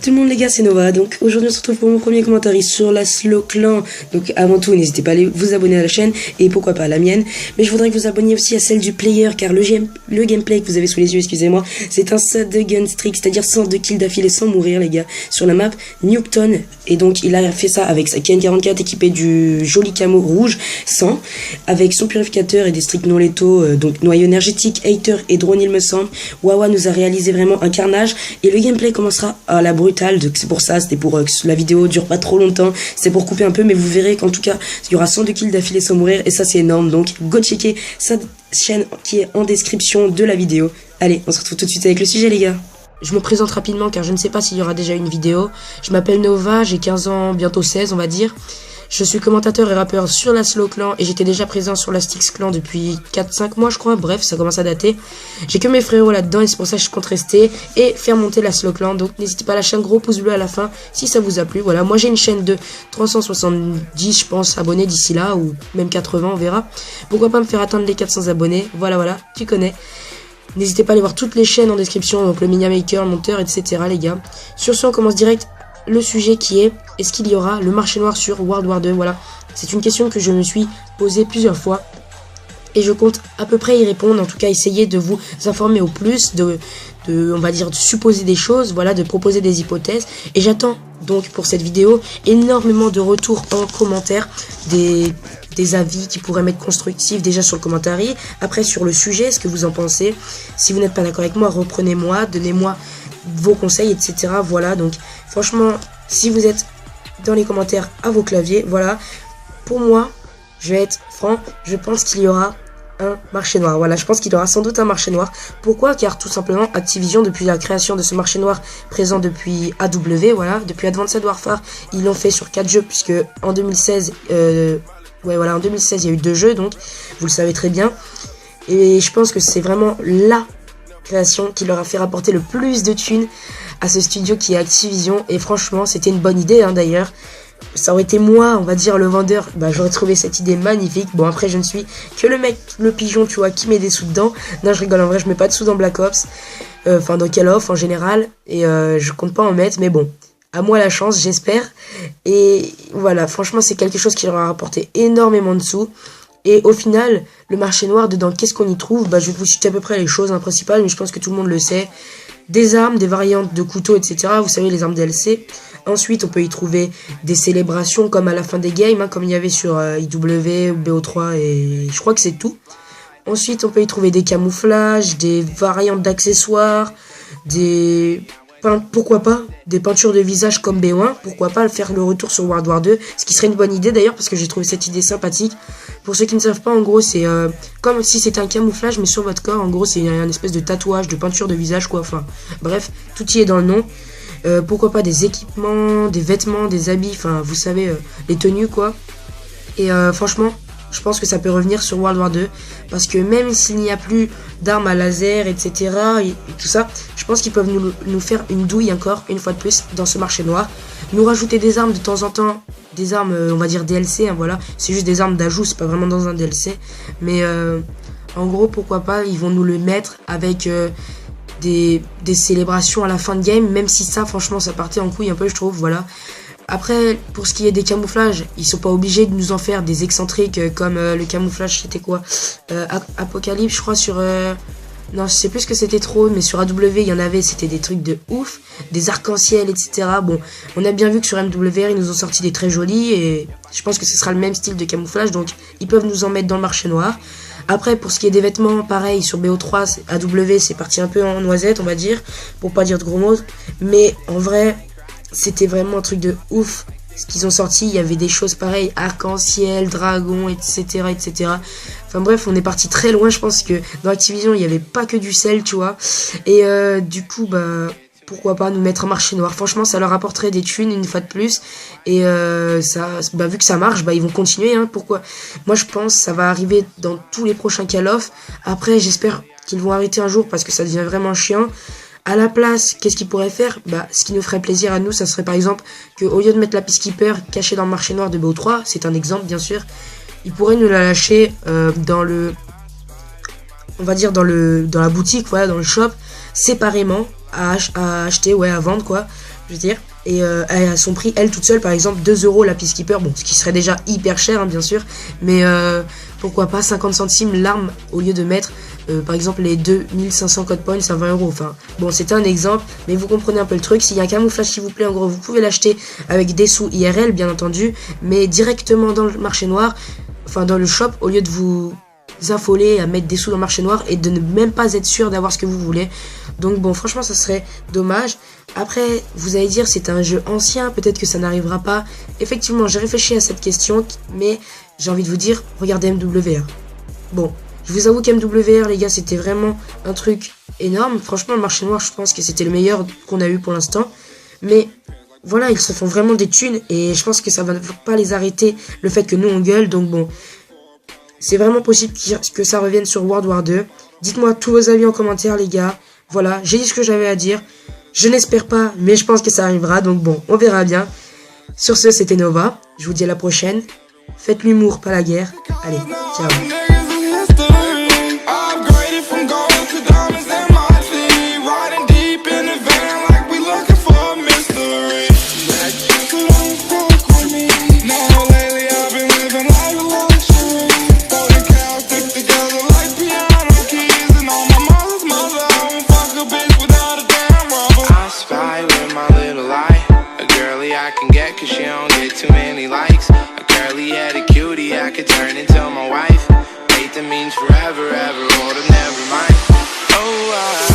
tout le monde les gars, c'est Nova. Donc aujourd'hui on se retrouve pour mon premier commentaire sur la Slow Clan. Donc avant tout n'hésitez pas à aller vous abonner à la chaîne et pourquoi pas à la mienne. Mais je voudrais que vous abonniez aussi à celle du player car le gameplay que vous avez sous les yeux, excusez-moi, c'est un set de gun streak, c'est-à-dire 102 kills d'affilée sans mourir les gars, sur la map Newton. Et donc il a fait ça avec sa KN44 équipée du joli camo rouge 100, avec son purificateur et des streaks non létaux, donc noyau énergétique, hater et drone il me semble. Wawa nous a réalisé vraiment un carnage et le gameplay commencera à la brutale, donc c'est pour ça, c'était pour que la vidéo dure pas trop longtemps, c'est pour couper un peu, mais vous verrez qu'en tout cas il y aura 102 kills d'affilée sans mourir et ça c'est énorme, donc go checker sa chaîne qui est en description de la vidéo. Allez, on se retrouve tout de suite avec le sujet les gars. Je me présente rapidement car je ne sais pas s'il y aura déjà une vidéo. Je m'appelle Nova, j'ai 15 ans, bientôt 16 on va dire. Je suis commentateur et rappeur sur la Slow Clan et j'étais déjà présent sur la Styx Clan depuis 4-5 mois je crois, bref ça commence à dater. J'ai que mes frérots là-dedans et c'est pour ça que je compte rester et faire monter la Slow Clan, donc n'hésitez pas à lâcher un gros pouce bleu à la fin si ça vous a plu. Voilà, moi j'ai une chaîne de 370 je pense abonnés d'ici là, ou même 80 on verra. Pourquoi pas me faire atteindre les 400 abonnés, voilà, tu connais. N'hésitez pas à aller voir toutes les chaînes en description, donc le Miniamaker, le monteur, etc. les gars. Sur ce on commence direct le sujet qui est: est-ce qu'il y aura le marché noir sur World War 2? Voilà, c'est une question que je me suis posée plusieurs fois et je compte à peu près y répondre, en tout cas essayer de vous informer au plus, on va dire de supposer des choses, voilà, de proposer des hypothèses. Et j'attends donc pour cette vidéo énormément de retours en commentaire, des avis qui pourraient m'être constructifs déjà sur le commentaire, après sur le sujet, ce que vous en pensez. Si vous n'êtes pas d'accord avec moi, reprenez-moi, donnez-moi vos conseils, etc. Voilà, donc franchement, si vous êtes dans les commentaires à vos claviers, voilà, pour moi, je vais être franc, je pense qu'il y aura un marché noir. Voilà, je pense qu'il y aura sans doute un marché noir. Pourquoi? Car tout simplement, Activision, depuis la création de ce marché noir présent depuis AW, voilà, depuis Advanced Warfare, ils l'ont fait sur 4 jeux, puisque en 2016, en 2016, il y a eu 2 jeux, donc vous le savez très bien. Et je pense que c'est vraiment la création qui leur a fait rapporter le plus de thunes à ce studio qui est Activision. Et franchement, c'était une bonne idée, hein, d'ailleurs. Ça aurait été moi, on va dire, le vendeur, j'aurais trouvé cette idée magnifique. Bon, après, je ne suis que le mec, le pigeon, tu vois, qui met des sous dedans. Non, je rigole, en vrai, je mets pas de sous dans Black Ops. Enfin, dans Call of, en général. Et je compte pas en mettre, mais bon. À moi la chance, j'espère. Et voilà, franchement, c'est quelque chose qui leur a rapporté énormément de sous. Et au final, le marché noir, dedans, qu'est-ce qu'on y trouve? Je vais vous citer à peu près les choses principales, mais je pense que tout le monde le sait. Des armes, des variantes de couteaux, etc. Vous savez, les armes DLC. Ensuite, on peut y trouver des célébrations comme à la fin des games, hein, comme il y avait sur IW, BO3, et je crois que c'est tout. Ensuite, on peut y trouver des camouflages, des variantes d'accessoires, pourquoi pas, des peintures de visage comme B1, pourquoi pas faire le retour sur World War 2, ce qui serait une bonne idée d'ailleurs, parce que j'ai trouvé cette idée sympathique. Pour ceux qui ne savent pas, en gros, c'est comme si c'était un camouflage, mais sur votre corps, en gros, c'est un espèce de tatouage, de peinture de visage, quoi, enfin, bref, tout y est dans le nom. Pourquoi pas des équipements, des vêtements, des habits, enfin, vous savez, les tenues, quoi. Et franchement, je pense que ça peut revenir sur World War 2, parce que même s'il n'y a plus d'armes à laser, etc., et tout ça, je pense qu'ils peuvent nous faire une douille encore, une fois de plus, dans ce marché noir. Nous rajouter des armes de temps en temps, des armes, on va dire DLC, hein, voilà, c'est juste des armes d'ajout, c'est pas vraiment dans un DLC, mais en gros, pourquoi pas, ils vont nous le mettre avec des célébrations à la fin de game, même si ça, franchement, ça partait en couille un peu, je trouve, voilà. Après, pour ce qui est des camouflages, ils sont pas obligés de nous en faire des excentriques comme le camouflage, c'était quoi, Apocalypse, je crois, sur... non, je sais plus ce que c'était trop, mais sur AW, il y en avait, c'était des trucs de ouf, des arcs-en-ciel, etc. Bon, on a bien vu que sur MWR, ils nous ont sorti des très jolis, et je pense que ce sera le même style de camouflage, donc ils peuvent nous en mettre dans le marché noir. Après, pour ce qui est des vêtements, pareil, sur BO3, AW, c'est parti un peu en noisette, on va dire, pour pas dire de gros mots, mais en vrai... c'était vraiment un truc de ouf ce qu'ils ont sorti. Il y avait des choses pareilles, arc-en-ciel, dragon, etc., etc. Enfin bref, on est parti très loin. Je pense que dans Activision il n'y avait pas que du sel, tu vois. Et du coup, pourquoi pas nous mettre un marché noir. Franchement, ça leur apporterait des thunes une fois de plus. Et vu que ça marche, ils vont continuer, hein. Pourquoi? Moi je pense que ça va arriver dans tous les prochains Call of. Après, j'espère qu'ils vont arrêter un jour parce que ça devient vraiment chiant. À la place, qu'est-ce qu'ils pourraient faire? Ce qui nous ferait plaisir à nous, ça serait par exemple qu'au lieu de mettre la Peacekeeper cachée dans le marché noir de BO3, c'est un exemple bien sûr, ils pourraient nous la lâcher dans le... on va dire dans la boutique, voilà, dans le shop, séparément, à acheter, à vendre quoi. je veux dire. Et à son prix, elle toute seule, par exemple, 2 € la Peacekeeper. Bon, ce qui serait déjà hyper cher, hein, bien sûr. Mais pourquoi pas 50 centimes l'arme au lieu de mettre, par exemple, les 2500 code points à 20 €. Enfin, bon, c'était un exemple, mais vous comprenez un peu le truc. S'il y a un camouflage, s'il vous plaît, en gros, vous pouvez l'acheter avec des sous IRL, bien entendu, mais directement dans le marché noir, enfin, dans le shop, au lieu de vous affoler à mettre des sous dans le marché noir et de ne même pas être sûr d'avoir ce que vous voulez. Donc bon, franchement, ça serait dommage. Après, vous allez dire, c'est un jeu ancien, peut-être que ça n'arrivera pas. Effectivement, j'ai réfléchi à cette question, mais j'ai envie de vous dire, regardez MWR. Bon, je vous avoue qu'MWR, les gars, c'était vraiment un truc énorme. Franchement, le marché noir, je pense que c'était le meilleur qu'on a eu pour l'instant. Mais voilà, ils se font vraiment des thunes et je pense que ça va pas les arrêter, le fait que nous on gueule. Donc bon, c'est vraiment possible que ça revienne sur World War 2. Dites-moi tous vos avis en commentaire, les gars. Voilà, j'ai dit ce que j'avais à dire. Je n'espère pas, mais je pense que ça arrivera. Donc bon, on verra bien. Sur ce, c'était Nova. Je vous dis à la prochaine. Faites l'humour, pas la guerre. Allez, ciao. I can get cause she don't get too many likes. A curly headed cutie I could turn into my wife. Hate that means forever, ever, or never mind. Oh,